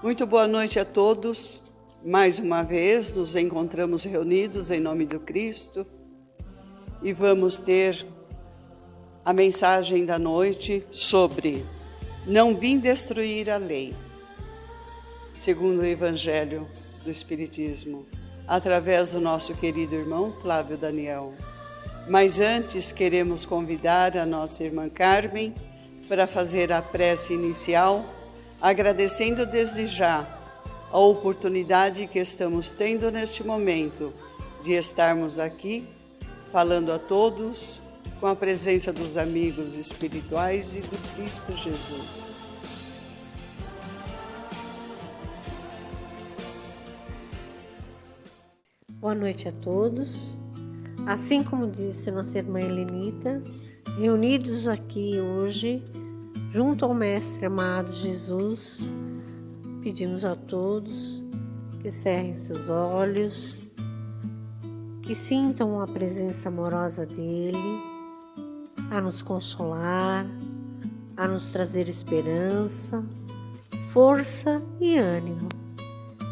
Muito boa noite a todos. Mais uma vez nos encontramos reunidos em nome do Cristo e vamos ter a mensagem da noite sobre não vim destruir a lei, segundo o Evangelho do Espiritismo, através do nosso querido irmão Flávio Daniel. Mas antes queremos convidar a nossa irmã Carmen para fazer a prece inicial, agradecendo desde já a oportunidade que estamos tendo neste momento de estarmos aqui falando a todos com a presença dos amigos espirituais e do Cristo Jesus. Boa noite a todos. Assim como disse nossa irmã Helenita, reunidos aqui hoje, junto ao Mestre amado Jesus, pedimos a todos que cerrem seus olhos, que sintam a presença amorosa dele, a nos consolar, a nos trazer esperança, força e ânimo.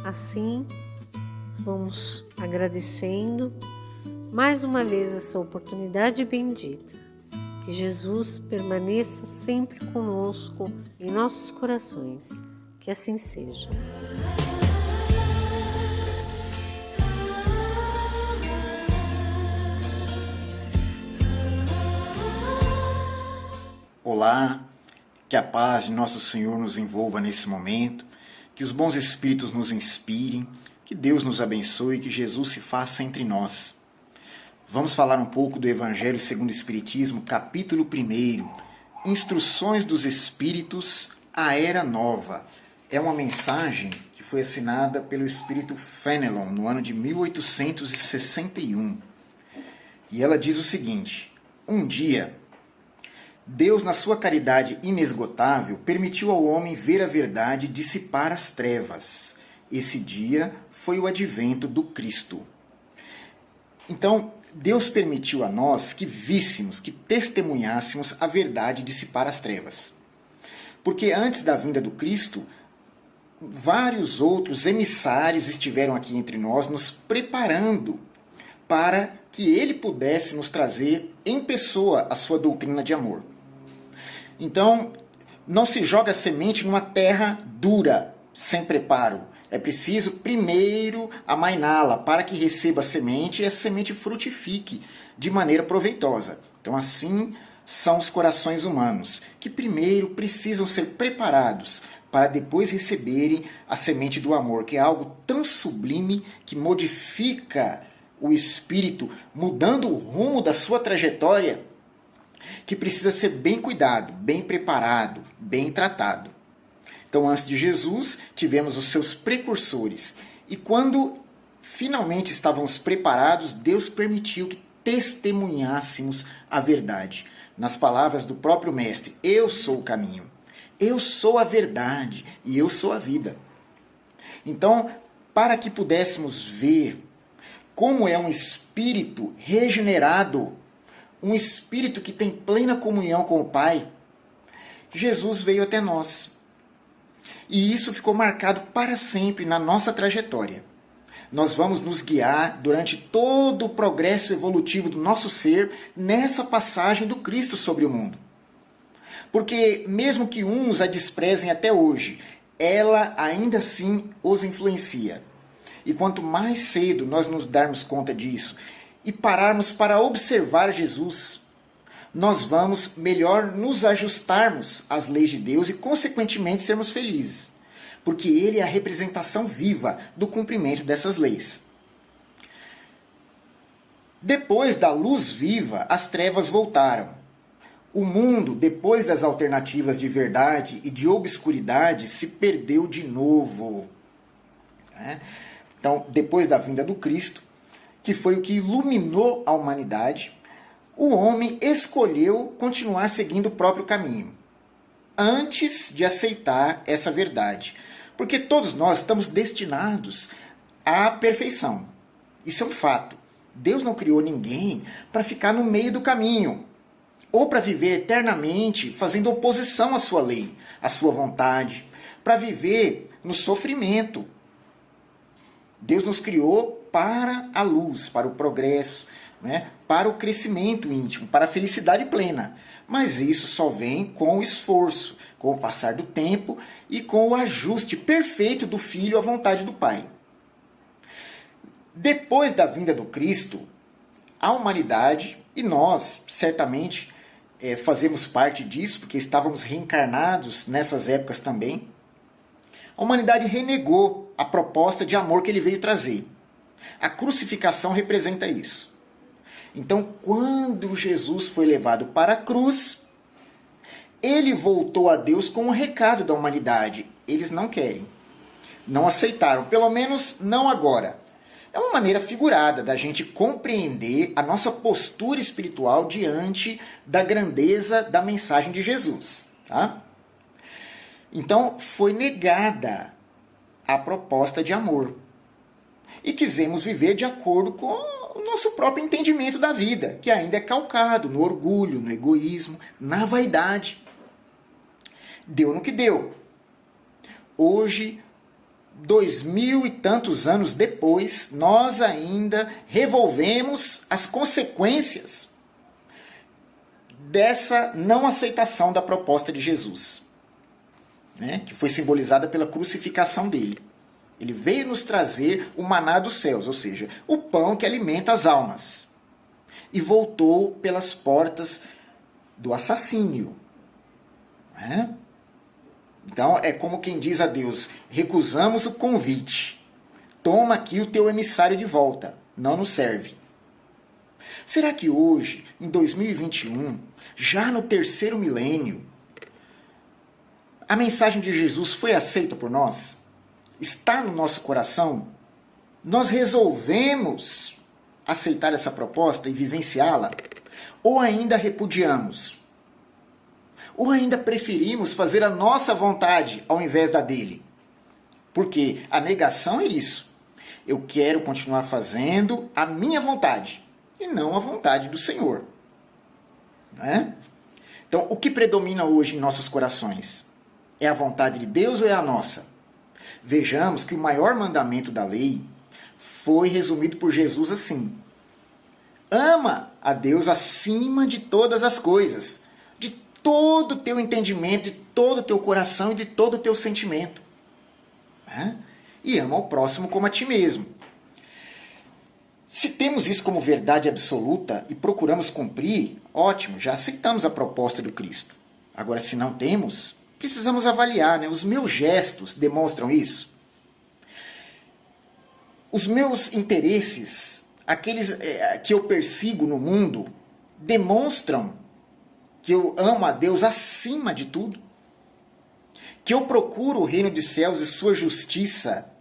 Assim, vamos agradecendo mais uma vez essa oportunidade bendita. Que Jesus permaneça sempre conosco em nossos corações. Que assim seja. Olá, que a paz de nosso Senhor nos envolva nesse momento, que os bons espíritos nos inspirem, que Deus nos abençoe e que Jesus se faça entre nós. Vamos falar um pouco do Evangelho segundo o Espiritismo, capítulo 1, Instruções dos Espíritos, a Era Nova. É uma mensagem que foi assinada pelo Espírito Fenelon no ano de 1861. E ela diz o seguinte: um dia, Deus, na sua caridade inesgotável, permitiu ao homem ver a verdade dissipar as trevas. Esse dia foi o advento do Cristo. Então, Deus permitiu a nós que víssemos, que testemunhássemos a verdade dissipar as trevas. Porque antes da vinda do Cristo, vários outros emissários estiveram aqui entre nós, nos preparando para que ele pudesse nos trazer em pessoa a sua doutrina de amor. Então, não se joga semente numa terra dura, sem preparo. É preciso primeiro amainá-la para que receba a semente e a semente frutifique de maneira proveitosa. Então, assim são os corações humanos, que primeiro precisam ser preparados para depois receberem a semente do amor, que é algo tão sublime que modifica o espírito, mudando o rumo da sua trajetória, que precisa ser bem cuidado, bem preparado, bem tratado. Então, antes de Jesus, tivemos os seus precursores. E quando finalmente estávamos preparados, Deus permitiu que testemunhássemos a verdade. Nas palavras do próprio Mestre: eu sou o caminho, eu sou a verdade e eu sou a vida. Então, para que pudéssemos ver como é um espírito regenerado, um espírito que tem plena comunhão com o Pai, Jesus veio até nós. E isso ficou marcado para sempre na nossa trajetória. Nós vamos nos guiar durante todo o progresso evolutivo do nosso ser nessa passagem do Cristo sobre o mundo. Porque mesmo que uns a desprezem até hoje, ela ainda assim os influencia. E quanto mais cedo nós nos darmos conta disso e pararmos para observar Jesus, nós vamos melhor nos ajustarmos às leis de Deus e, consequentemente, sermos felizes. Porque Ele é a representação viva do cumprimento dessas leis. Depois da luz viva, as trevas voltaram. O mundo, depois das alternativas de verdade e de obscuridade, se perdeu de novo. Então, depois da vinda do Cristo, que foi o que iluminou a humanidade, o homem escolheu continuar seguindo o próprio caminho, antes de aceitar essa verdade. Porque todos nós estamos destinados à perfeição. Isso é um fato. Deus não criou ninguém para ficar no meio do caminho, ou para viver eternamente fazendo oposição à sua lei, à sua vontade, para viver no sofrimento. Deus nos criou para a luz, para o progresso, né? Para o crescimento íntimo, para a felicidade plena. Mas isso só vem com o esforço, com o passar do tempo e com o ajuste perfeito do filho à vontade do Pai. Depois da vinda do Cristo, a humanidade, e nós certamente fazemos parte disso, porque estávamos reencarnados nessas épocas também, a humanidade renegou a proposta de amor que ele veio trazer. A crucificação representa isso. Então, quando Jesus foi levado para a cruz, ele voltou a Deus com um recado da humanidade. Eles não querem, não aceitaram, pelo menos não agora. É uma maneira figurada da gente compreender a nossa postura espiritual diante da grandeza da mensagem de Jesus. Tá? Então, foi negada a proposta de amor. E quisemos viver de acordo com o nosso próprio entendimento da vida, que ainda é calcado no orgulho, no egoísmo, na vaidade. Deu no que deu. Hoje, 2000 e tantos anos depois, nós ainda revolvemos as consequências dessa não aceitação da proposta de Jesus, né? Que foi simbolizada pela crucificação dele. Ele veio nos trazer o maná dos céus, ou seja, o pão que alimenta as almas. E voltou pelas portas do assassínio. Né? Então, é como quem diz a Deus, recusamos o convite. Toma aqui o teu emissário de volta. Não nos serve. Será que hoje, em 2021, já no terceiro milênio, a mensagem de Jesus foi aceita por nós? Está no nosso coração? Nós resolvemos aceitar essa proposta e vivenciá-la? Ou ainda repudiamos? Ou ainda preferimos fazer a nossa vontade ao invés da dele? Porque a negação é isso. Eu quero continuar fazendo a minha vontade e não a vontade do Senhor. Não é? Então, o que predomina hoje em nossos corações? É a vontade de Deus ou é a nossa? Vejamos que o maior mandamento da lei foi resumido por Jesus assim: ama a Deus acima de todas as coisas, de todo o teu entendimento, de todo o teu coração e de todo o teu sentimento. E ama ao próximo como a ti mesmo. Se temos isso como verdade absoluta e procuramos cumprir, ótimo, já aceitamos a proposta do Cristo. Agora, se não temos, precisamos avaliar, né? Os meus gestos demonstram isso? Os meus interesses, aqueles que eu persigo no mundo, demonstram que eu amo a Deus acima de tudo? Que eu procuro o reino dos céus e sua justiça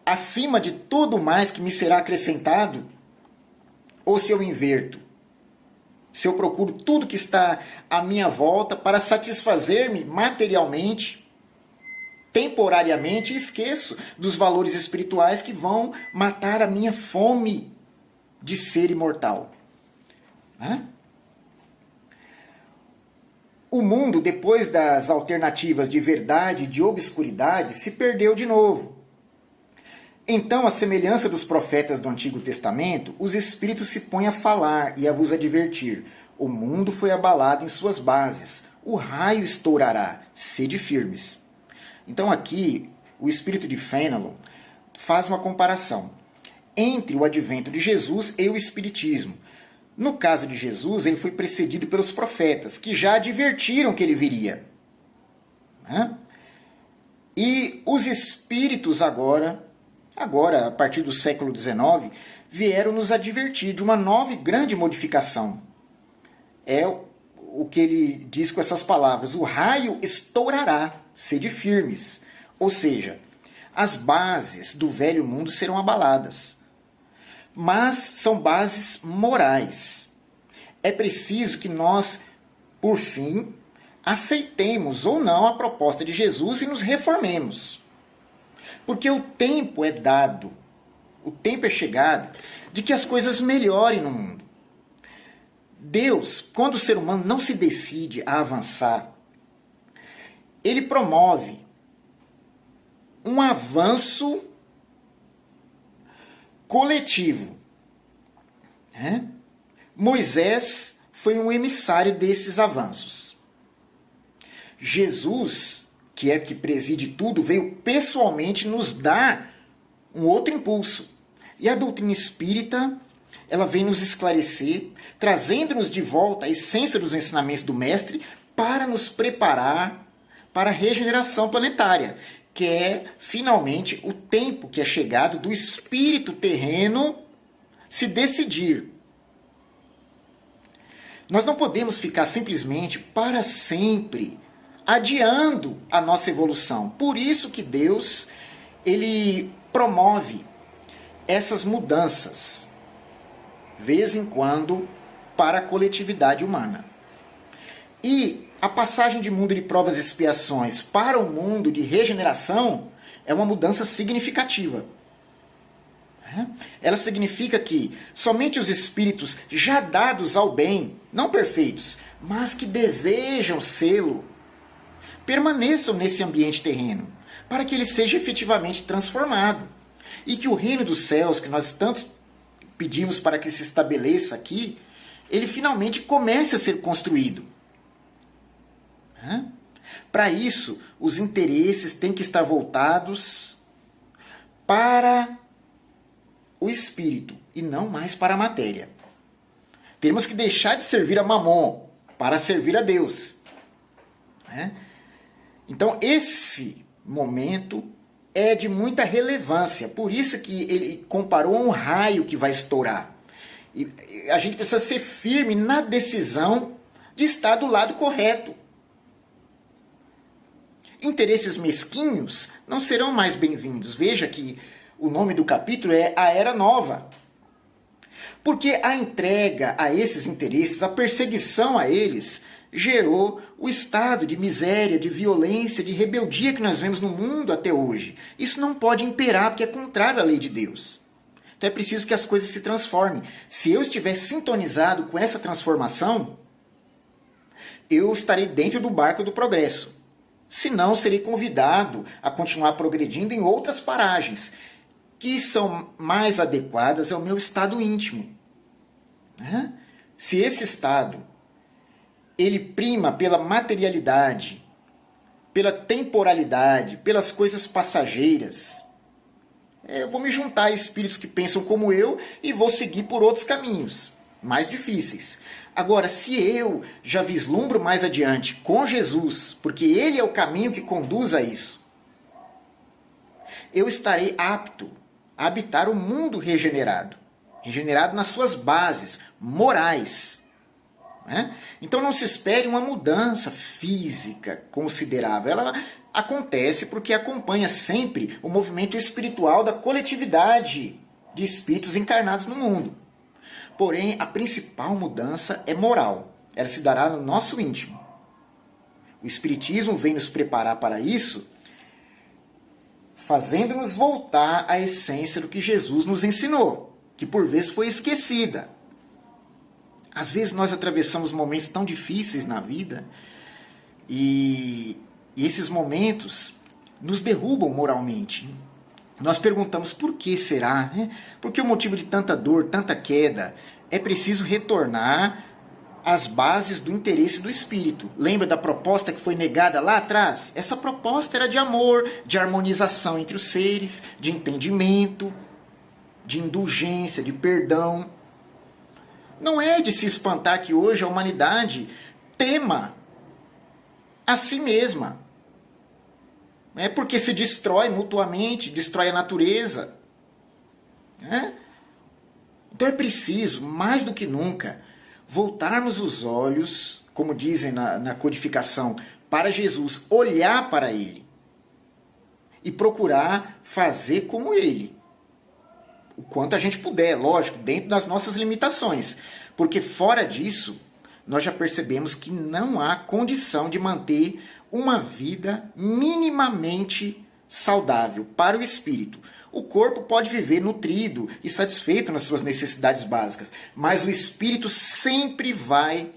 acima de tudo mais que me será acrescentado? Ou se eu inverto? Se eu procuro tudo que está à minha volta para satisfazer-me materialmente, temporariamente, e esqueço dos valores espirituais que vão matar a minha fome de ser imortal. O mundo, depois das alternativas de verdade e de obscuridade, se perdeu de novo. Então, à semelhança dos profetas do Antigo Testamento, os Espíritos se põem a falar e a vos advertir. O mundo foi abalado em suas bases. O raio estourará. Sede firmes. Então, aqui, o Espírito de Fenelon faz uma comparação entre o advento de Jesus e o Espiritismo. No caso de Jesus, ele foi precedido pelos profetas, que já advertiram que ele viria. E os Espíritos agora, a partir do século XIX, vieram nos advertir de uma nova e grande modificação. É o que ele diz com essas palavras: o raio estourará, sede firmes. Ou seja, as bases do velho mundo serão abaladas. Mas são bases morais. É preciso que nós, por fim, aceitemos ou não a proposta de Jesus e nos reformemos. Porque o tempo é dado, o tempo é chegado de que as coisas melhorem no mundo. Deus, quando o ser humano não se decide a avançar, ele promove um avanço coletivo. Moisés foi um emissário desses avanços. Jesus, que é que preside tudo, veio pessoalmente nos dar um outro impulso. E a doutrina espírita, ela vem nos esclarecer, trazendo-nos de volta a essência dos ensinamentos do Mestre para nos preparar para a regeneração planetária, que é, finalmente, o tempo que é chegado do espírito terreno se decidir. Nós não podemos ficar simplesmente para sempre adiando a nossa evolução. Por isso que Deus, ele promove essas mudanças, vez em quando, para a coletividade humana. E a passagem de mundo de provas e expiações para o mundo de regeneração é uma mudança significativa. Ela significa que somente os espíritos já dados ao bem, não perfeitos, mas que desejam sê-lo, permaneçam nesse ambiente terreno, para que ele seja efetivamente transformado. E que o reino dos céus, que nós tanto pedimos para que se estabeleça aqui, ele finalmente comece a ser construído. Para isso, os interesses têm que estar voltados para o espírito e não mais para a matéria. Temos que deixar de servir a Mamon para servir a Deus. Então, esse momento é de muita relevância. Por isso que ele comparou a um raio que vai estourar. E a gente precisa ser firme na decisão de estar do lado correto. Interesses mesquinhos não serão mais bem-vindos. Veja que o nome do capítulo é A Era Nova. Porque a entrega a esses interesses, a perseguição a eles, gerou o estado de miséria, de violência, de rebeldia que nós vemos no mundo até hoje. Isso não pode imperar, porque é contrário à lei de Deus. Então é preciso que as coisas se transformem. Se eu estiver sintonizado com essa transformação, eu estarei dentro do barco do progresso. Senão, serei convidado a continuar progredindo em outras paragens, que são mais adequadas ao meu estado íntimo. Se esse estado ele prima pela materialidade, pela temporalidade, pelas coisas passageiras, eu vou me juntar a espíritos que pensam como eu e vou seguir por outros caminhos, mais difíceis. Agora, se eu já vislumbro mais adiante com Jesus, porque Ele é o caminho que conduz a isso, eu estarei apto a habitar o mundo regenerado. Regenerado nas suas bases morais. Então não se espere uma mudança física considerável. Ela acontece porque acompanha sempre o movimento espiritual da coletividade de espíritos encarnados no mundo. Porém, a principal mudança é moral. Ela se dará no nosso íntimo. O Espiritismo vem nos preparar para isso, fazendo-nos voltar à essência do que Jesus nos ensinou, que por vezes foi esquecida. Às vezes nós atravessamos momentos tão difíceis na vida e esses momentos nos derrubam moralmente. Nós perguntamos por que será? Por que o motivo de tanta dor, tanta queda? É preciso retornar às bases do interesse do espírito. Lembra da proposta que foi negada lá atrás? Essa proposta era de amor, de harmonização entre os seres, de entendimento, de indulgência, de perdão. Não é de se espantar que hoje a humanidade tema a si mesma. É porque se destrói mutuamente, destrói a natureza. Então é preciso, mais do que nunca, voltarmos os olhos, como dizem na codificação, para Jesus, olhar para Ele e procurar fazer como Ele. O quanto a gente puder, lógico, dentro das nossas limitações. Porque fora disso, nós já percebemos que não há condição de manter uma vida minimamente saudável para o espírito. O corpo pode viver nutrido e satisfeito nas suas necessidades básicas, mas o espírito sempre vai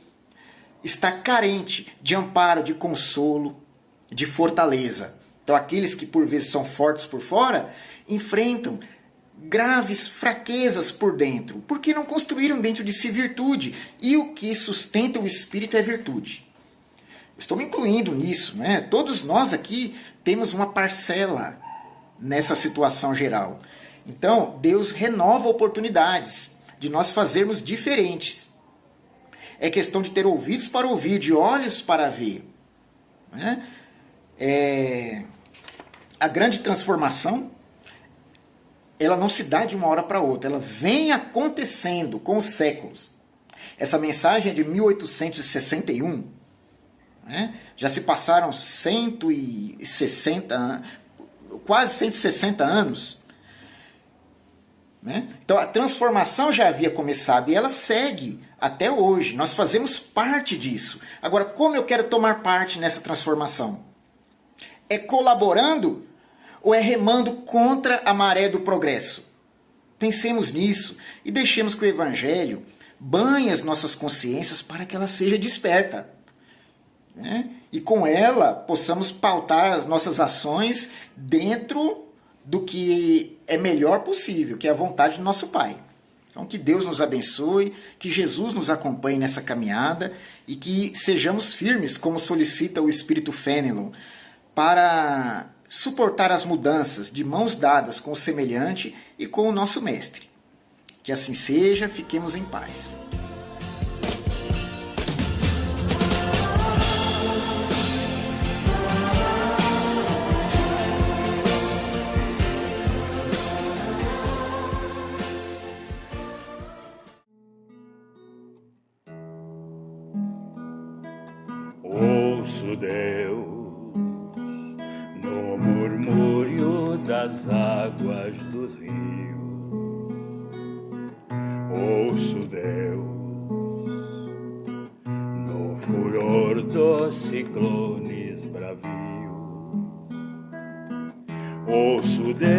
estar carente de amparo, de consolo, de fortaleza. Então, aqueles que por vezes são fortes por fora, enfrentam graves fraquezas por dentro, porque não construíram dentro de si virtude. E o que sustenta o espírito é virtude. Estou me incluindo nisso, né? Todos nós aqui temos uma parcela nessa situação geral. Então, Deus renova oportunidades de nós fazermos diferentes. É questão de ter ouvidos para ouvir, de olhos para ver. Né? A grande transformação, ela não se dá de uma hora para outra, ela vem acontecendo com os séculos. Essa mensagem é de 1861, né? Já se passaram 160 anos, quase 160 anos. Né? Então a transformação já havia começado e ela segue até hoje. Nós fazemos parte disso. Agora, como eu quero tomar parte nessa transformação? É colaborando ou é remando contra a maré do progresso? Pensemos nisso e deixemos que o Evangelho banhe as nossas consciências para que ela seja desperta. Né? E com ela possamos pautar as nossas ações dentro do que é melhor possível, que é a vontade do nosso Pai. Então, que Deus nos abençoe, que Jesus nos acompanhe nessa caminhada e que sejamos firmes, como solicita o Espírito Fenelon, para suportar as mudanças de mãos dadas com o semelhante e com o nosso Mestre. Que assim seja, fiquemos em paz. Ouço Deus no murmúrio das águas dos rios. Ouço Deus no furor dos ciclones bravios. Ouço Deus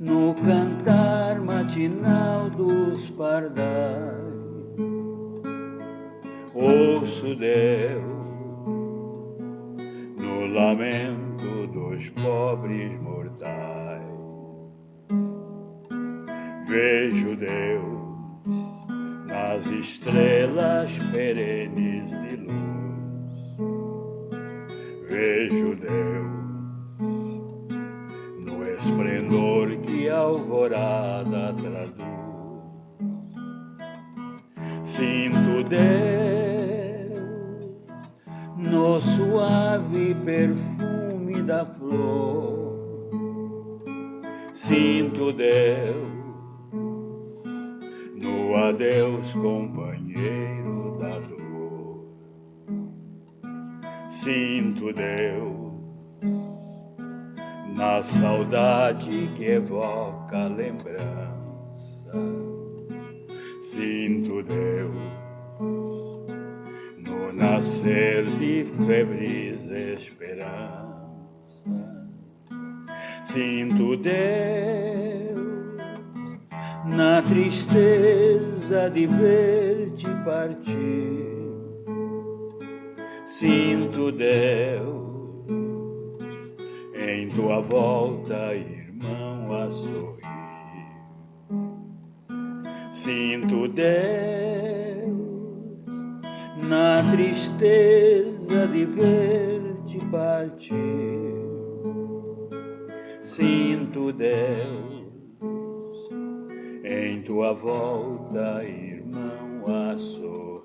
no cantar matinal dos pardais. Ouço Deus no lamento dos pobres mortais. Vejo Deus nas estrelas perenes de luz. Vejo Deus no esplendor que a alvorada traduz. Sinto Deus no suave perfume da flor. Sinto Deus no adeus companheiro da dor. Sinto Deus na saudade que evoca a lembrança. Sinto Deus no nascer de febris esperança. Sinto Deus na tristeza de ver-te partir. Sinto Deus em tua volta, irmão, a sorrir. Sinto Deus na tristeza de ver-te partir. Sinto Deus em tua volta, irmão, a sorrir.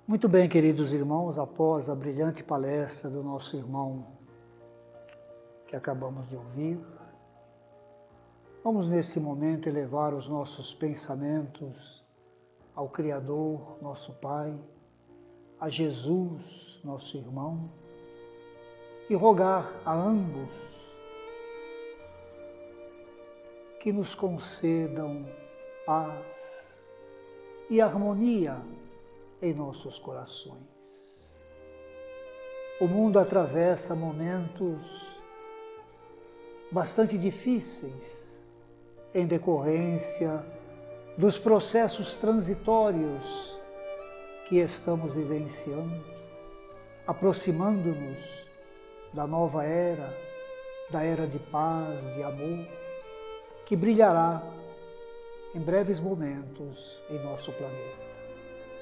Muito bem, queridos irmãos, após a brilhante palestra do nosso irmão que acabamos de ouvir, vamos nesse momento elevar os nossos pensamentos ao Criador, nosso Pai, a Jesus, nosso irmão, e rogar a ambos que nos concedam paz e harmonia em nossos corações. O mundo atravessa momentos bastante difíceis em decorrência dos processos transitórios que estamos vivenciando, aproximando-nos da nova era, da era de paz, de amor, que brilhará em breves momentos em nosso planeta.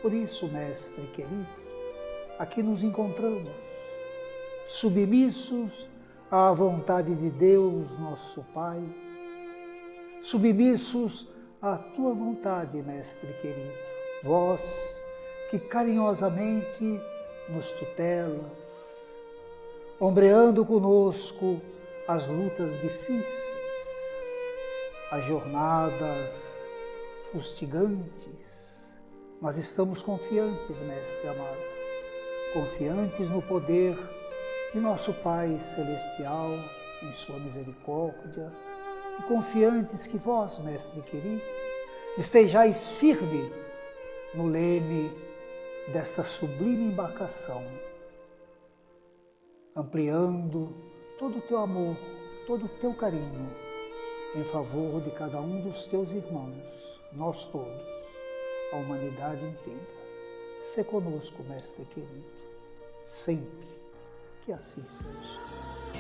Por isso, Mestre querido, aqui nos encontramos, submissos à vontade de Deus, nosso Pai, submissos à Tua vontade, Mestre querido, vós que carinhosamente nos tutelas, ombreando conosco as lutas difíceis, as jornadas fustigantes, mas estamos confiantes, Mestre amado, confiantes no poder de nosso Pai Celestial, em sua misericórdia, e confiantes que vós, Mestre querido, estejais firme no leme desta sublime embarcação, ampliando todo o teu amor, todo o teu carinho em favor de cada um dos teus irmãos, nós todos, a humanidade inteira. Sê conosco, Mestre querido, sempre, que assim seja.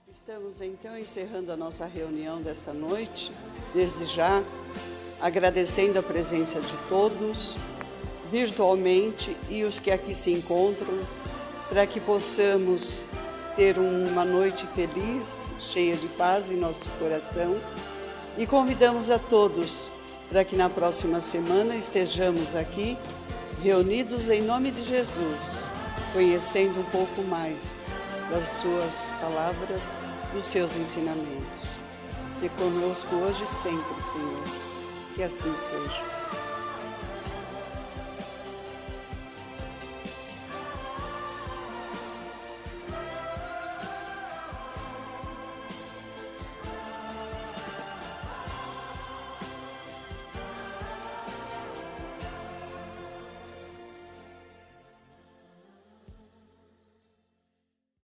Estamos então encerrando a nossa reunião desta noite, desde já agradecendo a presença de todos, virtualmente, e os que aqui se encontram, para que possamos ter uma noite feliz, cheia de paz em nosso coração, e convidamos a todos para que na próxima semana estejamos aqui, reunidos em nome de Jesus, conhecendo um pouco mais das suas palavras, dos seus ensinamentos. E conosco hoje e sempre, Senhor. Que assim seja.